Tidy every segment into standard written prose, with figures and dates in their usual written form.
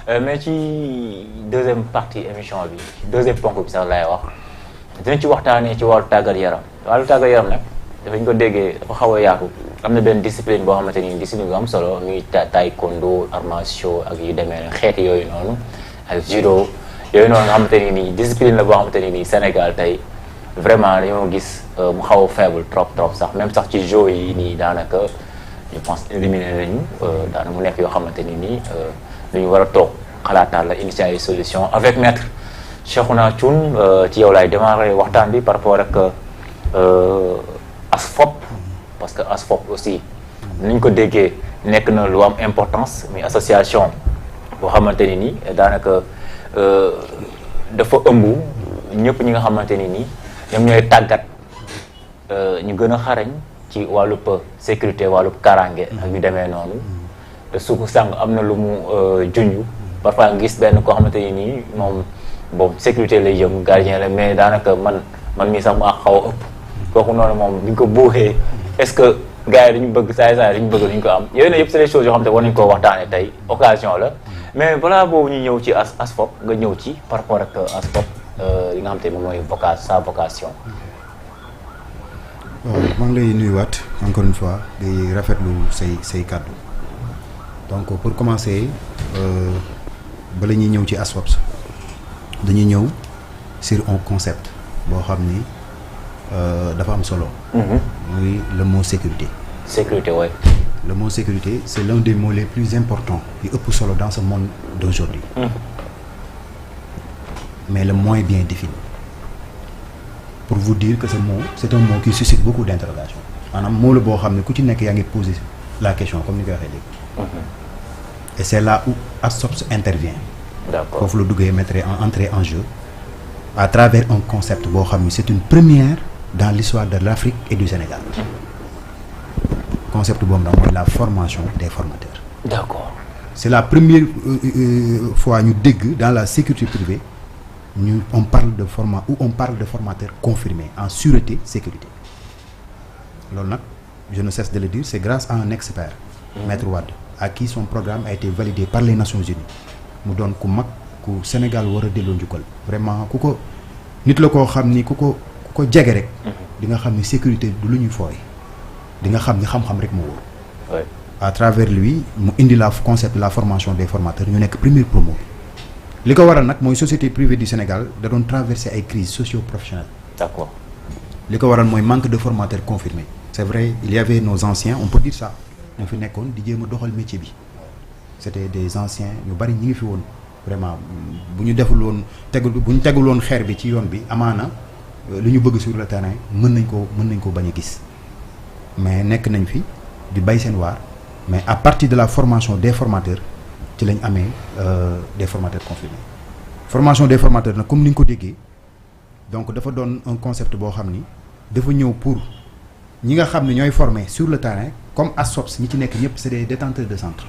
mais ci deuxième partie émission bi deuxième ponk bi sax laay wax dinañ ci waxtaanee ci wàllu tàggat yaram nag dafañ ko déggee dafa xaw a yaatu am na benn discipline boo xamante ni discipline bu am solo muy taekwondo arts martiaux ak yu demee ne xeeti yooyu noonu ak judo yooyu noonu nga xamante ni nii discipline la boo xamante ni nii Sénégal tey vraiment dañoo gis mu xaw a faible trop sax même sax ci jeux yi nii daanaka je pense éliminé nañu daanaka mu nekk yoo xamante ni nii lu ñu war a toog xalaataat la initier ay solution avec maître Cheikhouna Thioune ci yow laay démarrer waxtaan bi par rapport ak ASFOP parce que ASFOP aussi ni ñu ko déggee nekk na lu am importance muy association boo xamante ni nii daanaka dafa ëmb ñëpp ñi nga xamante ni nii ñoom ñooy tàggat ñu gën a xarañ ci wàllub sécurité wàllub kaaraange ak yu demee noonu te su ko sàng am na lu mu junj parfois nga gis benn koo xamante ni nii moom bon sécurité lay yëm gardien la mais daanaka man mii sax mu ak xaw a ëpp kooku noonu moom bu ñu ko buuxee est-ce que gars yi dañu bëgg saay dañu bëgg duñu ko am yooyu na yëpp c'est des choses yoo xam te war nañu koo waxtaanee tey occasion la mais balaa boobu ñu ñëw ci ASFOP nga ñëw ci par rapport ak ASFOP li nga xam te moom mooy sa vocation. waaw maa ngi lay nuyuwaat encore une fois di rafetlu say kàddu donc pour commencer bala ñuy ñëw ci ASFOP dañuy ñëw sur un concept boo xam ni dafa am solo. muy le mot sécurité. sécurité ouais. Le mot sécurité c'est l'un des mots les plus importants yu ëpp solo dans ce monde d'aujourd'hui. Mais le moins bien défini. Pour vous dire que ce mot c'est un mot qui suscite beaucoup d'interrogations maanaam mot la boo xam ne ku ci nekk yaa ngi poser la question comme ni ko waxee léegi. Et c'est là où ASFOP intervient. D'accord. Foofu la duggee entrer en jeu à travers un concept boo xam ne c'est une première dans l'histoire de l'Afrique et du Sénégal. Concept boobu nag mooy la formation des formateurs. D'accord. C'est la première fois ñu dégg dans la sécurité privée on parle de formateurs confirmés en sûreté sécurité loolu nag je ne cesse de le dire c'est grâce à un expert Maître Wade à qui son programme a été validé par les Nations Unies mu doon ku mag ku Sénégal war a delloo njukkal vraiment ku ko nit la koo xam ni ku ko jege rek di nga xam ni sécurité du lu ñuy fooy di nga xam ni xam-xam rek moo wóor. À travers lui mu indi la concept la formation des formateurs ñu nekk première promo li ko waral nag mooy société privée du Sénégal da doon traverser ay crises socio-professionnelles. D'accord. li ko waral mooy manque de formateurs confirmés. C'est vrai il y avait nos anciens on peut dire ça ñoo fi nekkoon di jéem a doxal métier bi c'était des anciens ñu bari ñi ngi fi woon vraiment bu ñu deful woon bu ñu tegul woon xeer bi ci yoon bi amaana li ñu bëgg sur le terrain mën nañ ko bañ a gis mais nekk nañ fi di bay seen waar mais à partir de la formation des formateurs ci lañ amee des formateurs confirmés. Formation des formateurs nag comme ni nga ko déggee donc dafa doon un concept boo xam ni dafa ñëw pour ñi nga xam ne ñooy former sur le terrain comme ASFOP ñi ci nekk ñëpp c'est des détenteurs de centre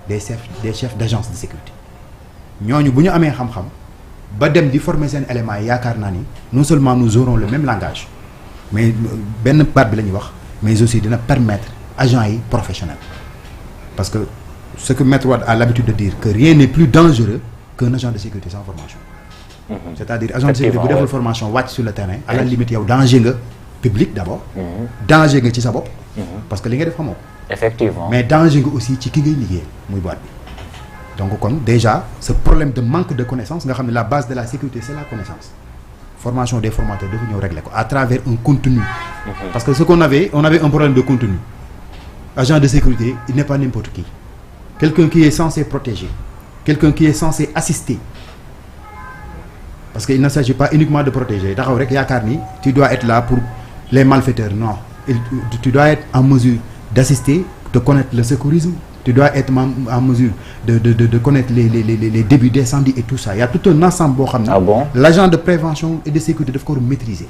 des chefs d'agence de sécurité ñooñu bu ñu amee xam-xam ba dem di former seen éléments yi yaakaar naa ni non seulement nous aurons le même langage mais benn baat bi la ñuy wax mais aussi dina permettre agents yi professionnels parce que ce que Maître Wade a l'habitude de dire que rien n'est plus dangereux qu'un agent de sécurité sans formation. C'est-à-dire agent de sécurité bu deful formation wàcc sur le terrain à la limite yow danger nga public d'abord. Danger nga ci sa bopp. parce que li nga def xamoo ko. Effectivement. Mais danger nga aussi ci ki ngay liggéey muy boîte bi. Donc kon déjà ce problème de manque de connaissance nga xam ne la base de la sécurité c'est la connaissance. Formation des formateurs dafa ñëw régler ko à travers un contenu. Parce que ce qu'on avait on avait un problème de contenu. Agent de sécurité il n'est pas n'importe qui. Quelqu'un qui est censé protéger, quelqu'un qui est censé assister. Parce qu'il ne s'agit pas uniquement de protéger. Taxaw rek yaakaar ni tu dois être là pour les malfaiteurs. Non, tu dois être en mesure d'assister, de connaître le secourisme, tu dois être en mesure de connaître les débuts d'incendie et tout ça. Il y a tout un ensemble boo xam ne. Ah bon? L'agent de prévention et de sécurité daf ko war a maîtriser.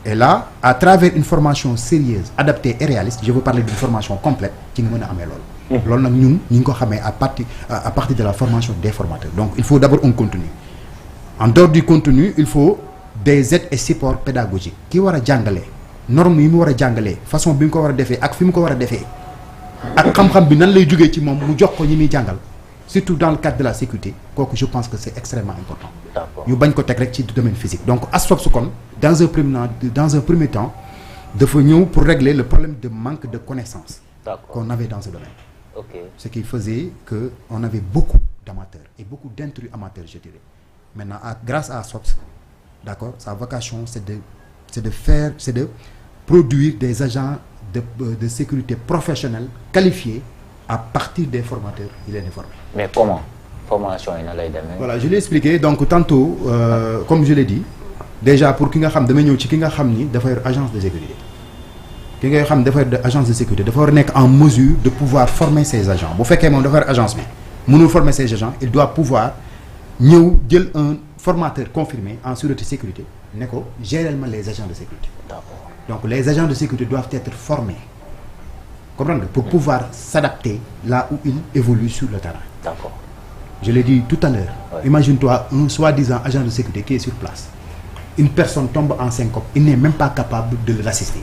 Et là, à travers une formation sérieuse, adaptée et réaliste, je veux parler d'une formation complète ci nga mën a amee loolu. Loolu nag ñun ñu ngi ko xamee à partir de la formation des formateurs. Donc il faut d'abord un contenu. En dehors du contenu, il faut des aides et supports pédagogiques ki war a jàngale normes yi mu war a jàngalee façon bi mu ko war a defee ak fi mu ko war a defee ak xam-xam bi nan lay jógee ci moom mu jox ko ñi muy jàngal surtout dans le cadre de la sécurité kooku je pense que c'est extrêmement important. ñu bañ ko teg rek ci domaine physique donc ASFOPS kon dans un premier temps dafa ñëw pour régler le problème de manque de connaissances qu'on avait dans ce domaine. Ce qui faisait que on avait beaucoup d'amateurs et beaucoup d'intrus amateurs, je dirais. Maintenant, grâce à ASFOPS, d'accord, sa vocation c'est de produire des agents de sécurité professionnels qualifiés à partir des formateurs il est formé. Mais comment? Formation yi na lay demee. Voilà, je l'ai expliqué donc tantôt comme je l'ai dit déjà pour ki nga xam damay ñëw ci ki nga xam ni dafa yor agence de sécurité ki nga xam dafa yor agence de sécurité dafa war a nekk en mesure de pouvoir former ses agents bu fekkee moom dafa yor agence bi mënul former ses agents il doit pouvoir ñëw jël un formateur confirmé en sûreté sécurité ne ko gérer ma les agents de sécurité. D'accord. Donc les agents de sécurité doivent être formés comprendre nga pour pouvoir s'adapter là où ils évoluent sur le terrain. D'accord. Je l'ai dit tout à l'heure. Ouais. Imagine-toi un soi-disant agent de sécurité qui est sur place. Une personne tombe en syncope, il n'est même pas capable de l'assister.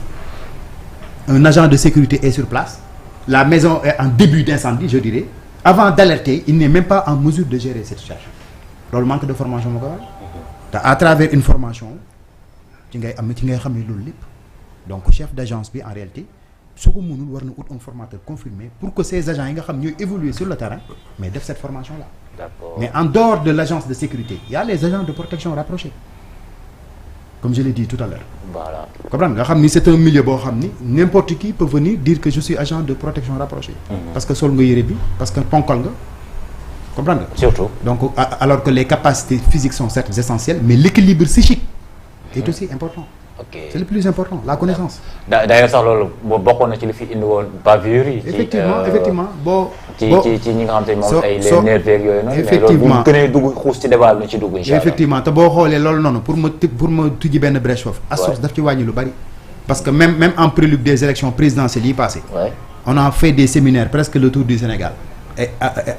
Un agent de sécurité est sur place, la maison est en début d'incendie, je dirais. Avant d'alerter, il n'est même pas en mesure de gérer cette situation. loolu manque de formation moo ko waral. te à travers une formation ci ngay xam ne loolu lépp donc chef d'agence bi en réalité su ko mënul war na ut un formateur confirmé pour que ces agents yi nga xam ñooy évoluer sur le terrain mais def cette formation là. D'accord. Mais en dehors de l'agence de sécurité il y a les agents de protection rapprochés comme je l'ai dit tout à l'heure. Voilà. Comprendre nga xam ni c'est un milieu boo xam ni n'importe qui peut venir dire que je suis agent de protection rapprochée. Parce que sol nga yére bi parce que ponkal nga. Comprendre nga. Surtout. Donc alors que les capacités physiques sont certes essentielles mais l'équilibre psychique est aussi important. Ok. C'est le plus important la connaissance. D'ailleurs sax loolu bokkoon na ci li fi indi woon bavure yi. effectivement boo. ci ñi nga xam te moom ay les nerfs yeeg yooyu noonu. effectivement mais loolu bu ñu gënee dugg xuus ci débat bi na ci dugg incha allah. effectivement te boo xoolee loolu noonu pour ma tujji benn brèche foofu. ASFOPS daf ci wàññi lu bari. parce que même en prélude des élections présidentielles yi passées. Ouais. On a fait des séminaires presque le tour du Sénégal. Et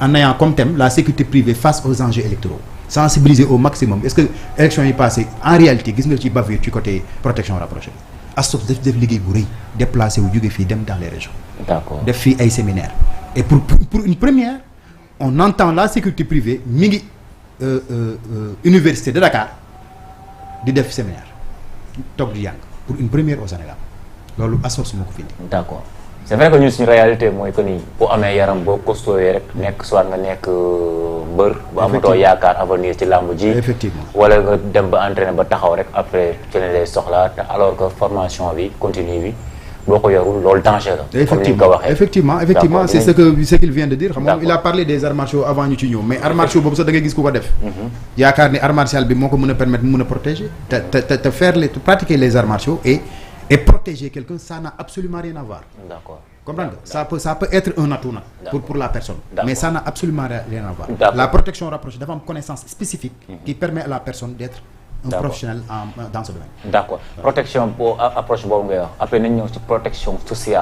en ayant comme thème la sécurité privée face aux enjeux électoraux. Sensibiliser au maximum est-ce que élection yi passé en réalité gis nga ci bavure ci côté protection rapprochée ASFOPS def liggéey bu rëy déplacé wu jóge fii dem dans les régions. D'accord. Def fii ay séminaires et pour une première on entend la sécurité privée mi ngi université de Dakar di def séminaire toog di jàng pour une première au Sénégal loolu ASFOPS moo ko fi indi. D'accord. C'est vrai que ñun suñu réalité mooy que ni bu amee yaram boo costaudé rek nekk soit nga nekk mbër bu amatoo yaakaar avenir ci làmb ji. Effectivement. Wala nga dem ba entraîner ba taxaw rek après ci lañ lay soxla te alors que formation bi continue bi boo ko yorul loolu danger la. Effectivement c'est ce qu'il vient de dire. xam nga il a parlé des arts martiaux avant ñu ci ñëw mais arts martiaux boobu sax da ngay gis ku ko def. yaakaar ni art martial bi moo ko mën a permettre mu mën a protéger te faire pratiquer les arts martiaux et protéger quelqu'un ça n'a absolument rien à voir. D'accord. Comprendre nga ça peut être un atout nag pour la personne. Mais ça n'a absolument rien à voir. La protection rapprochée dafa am connaissance spécifique qui permet à la personne d'être un professionnel dans ce domaine. D'accord. Protection boo approche boobu ngay wax après nañ ñëw ci protection sociale.